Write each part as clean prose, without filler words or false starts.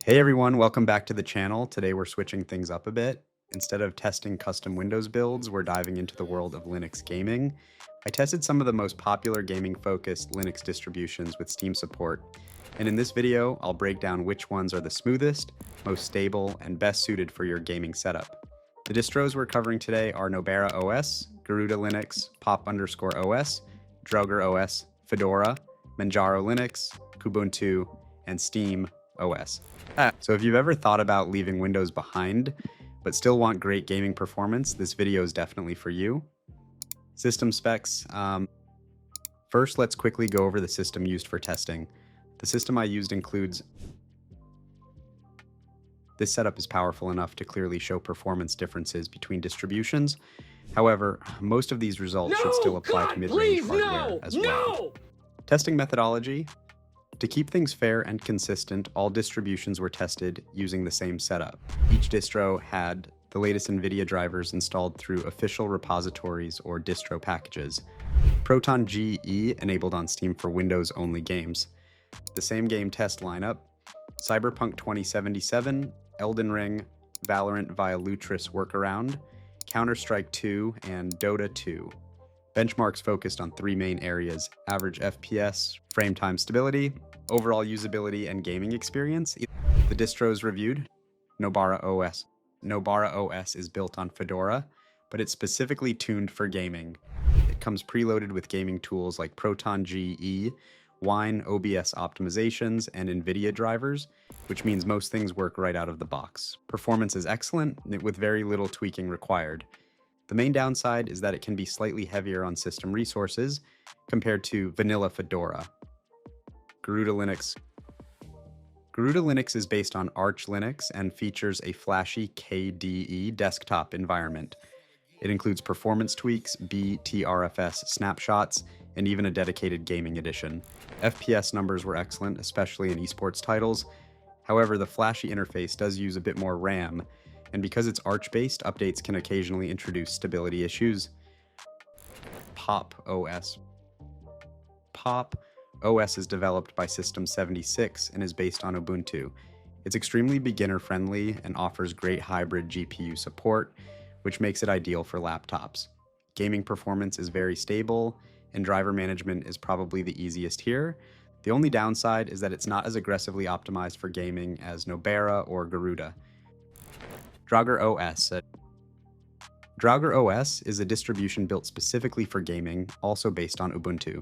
Hey everyone, welcome back to the channel. Today we're switching things up a bit. Instead of testing custom Windows builds, we're diving into the world of Linux gaming. I tested some of the most popular gaming-focused Linux distributions with Steam support, and in this video, I'll break down which ones are the smoothest, most stable, and best suited for your gaming setup. The distros we're covering today are Nobara OS, Garuda Linux, Pop_OS, Drauger OS, Fedora, Manjaro Linux, Kubuntu, and SteamOS. So if you've ever thought about leaving Windows behind, but still want great gaming performance, this video is definitely for you. System specs. First, let's quickly go over the system used for testing. The system I used includes... This setup is powerful enough to clearly show performance differences between distributions. However, most of these results should still apply to mid-range hardware as well. Testing methodology. To keep things fair and consistent, all distributions were tested using the same setup. Each distro had the latest NVIDIA drivers installed through official repositories or distro packages. Proton GE enabled on Steam for Windows-only games. The same game test lineup: Cyberpunk 2077, Elden Ring, Valorant via Lutris Workaround, Counter-Strike 2, and Dota 2. Benchmarks focused on three main areas: average FPS, frame time stability, overall usability, and gaming experience. The distros reviewed: Nobara OS. Nobara OS is built on Fedora, but it's specifically tuned for gaming. It comes preloaded with gaming tools like Proton GE, Wine OBS optimizations, and NVIDIA drivers, which means most things work right out of the box. Performance is excellent, with very little tweaking required. The main downside is that it can be slightly heavier on system resources compared to vanilla Fedora. Garuda Linux. Garuda Linux is based on Arch Linux and features a flashy KDE desktop environment. It includes performance tweaks, BTRFS snapshots, and even a dedicated gaming edition. FPS numbers were excellent, especially in esports titles. However, the flashy interface does use a bit more RAM, and because it's Arch-based, updates can occasionally introduce stability issues. Pop OS. Pop OS is developed by System76 and is based on Ubuntu. It's extremely beginner-friendly and offers great hybrid GPU support, which makes it ideal for laptops. Gaming performance is very stable, and driver management is probably the easiest here. The only downside is that it's not as aggressively optimized for gaming as Nobara or Garuda. Drauger OS. Drauger OS is a distribution built specifically for gaming, also based on Ubuntu.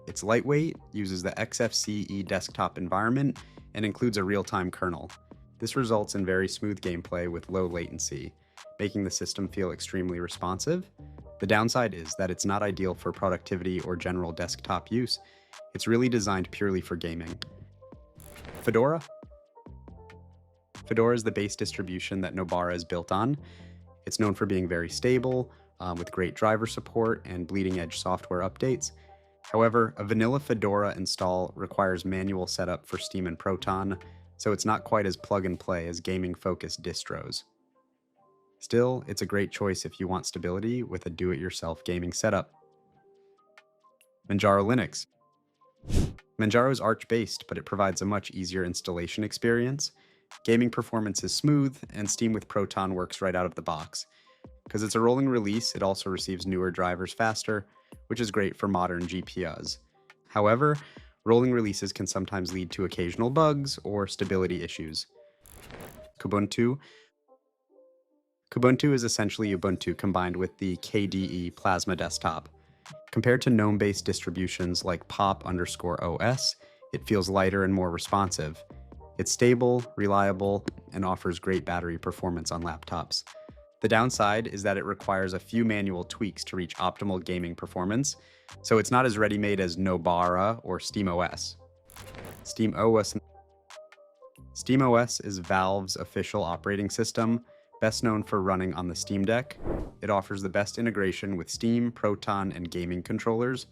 It's lightweight, uses the XFCE desktop environment, and includes a real-time kernel. This results in very smooth gameplay with low latency, making the system feel extremely responsive. The downside is that it's not ideal for productivity or general desktop use. It's really designed purely for gaming. Fedora. Fedora is the base distribution that Nobara is built on. It's known for being very stable, with great driver support and bleeding-edge software updates. However, a vanilla Fedora install requires manual setup for Steam and Proton, so it's not quite as plug-and-play as gaming-focused distros. Still, it's a great choice if you want stability with a do-it-yourself gaming setup. Manjaro Linux. Manjaro is Arch-based, but it provides a much easier installation experience. Gaming performance is smooth, and Steam with Proton works right out of the box. Because it's a rolling release, it also receives newer drivers faster, which is great for modern GPUs. However, rolling releases can sometimes lead to occasional bugs or stability issues. Kubuntu. Kubuntu is essentially Ubuntu combined with the KDE Plasma desktop. Compared to GNOME-based distributions like Pop_OS, it feels lighter and more responsive. It's stable, reliable, and offers great battery performance on laptops. The downside is that it requires a few manual tweaks to reach optimal gaming performance, so it's not as ready-made as Nobara or SteamOS. SteamOS is Valve's official operating system, best known for running on the Steam Deck. It offers the best integration with Steam, Proton, and gaming controllers.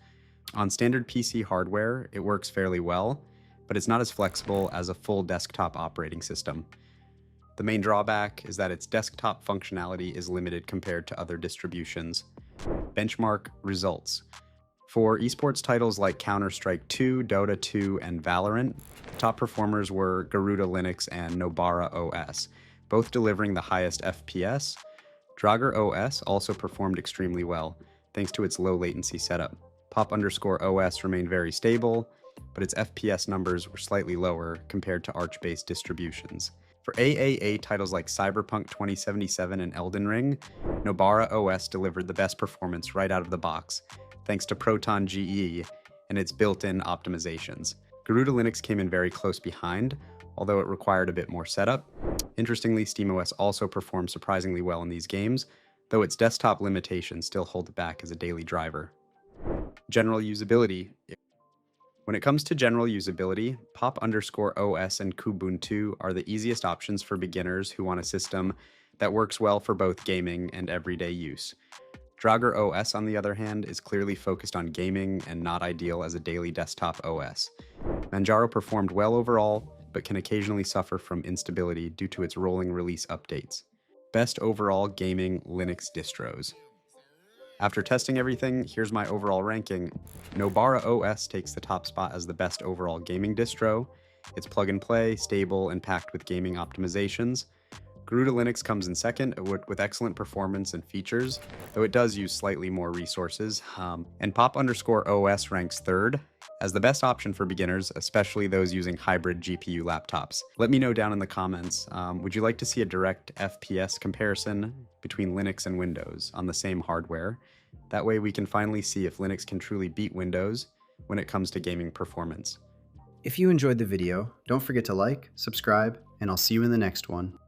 On standard PC hardware, it works fairly well, but it's not as flexible as a full desktop operating system. The main drawback is that its desktop functionality is limited compared to other distributions. Benchmark results. For esports titles like Counter-Strike 2, Dota 2, and Valorant, the top performers were Garuda Linux and Nobara OS, both delivering the highest FPS. Drauger OS also performed extremely well, thanks to its low latency setup. Pop_OS remained very stable, but its FPS numbers were slightly lower compared to Arch-based distributions. For AAA titles like Cyberpunk 2077 and Elden Ring, Nobara OS delivered the best performance right out of the box, thanks to Proton GE and its built-in optimizations. Garuda Linux came in very close behind, although it required a bit more setup. Interestingly, SteamOS also performed surprisingly well in these games, though its desktop limitations still hold it back as a daily driver. General usability. When it comes to general usability, Pop_OS and Kubuntu are the easiest options for beginners who want a system that works well for both gaming and everyday use. Drauger OS, on the other hand, is clearly focused on gaming and not ideal as a daily desktop OS. Manjaro performed well overall, but can occasionally suffer from instability due to its rolling release updates. Best overall gaming Linux distros. After testing everything, here's my overall ranking. Nobara OS takes the top spot as the best overall gaming distro. It's plug and play, stable, and packed with gaming optimizations. Garuda Linux comes in second with excellent performance and features, though it does use slightly more resources. And Pop_OS ranks third as the best option for beginners, especially those using hybrid GPU laptops. Let me know down in the comments, would you like to see a direct FPS comparison between Linux and Windows on the same hardware? That way we can finally see if Linux can truly beat Windows when it comes to gaming performance. If you enjoyed the video, don't forget to like, subscribe, and I'll see you in the next one.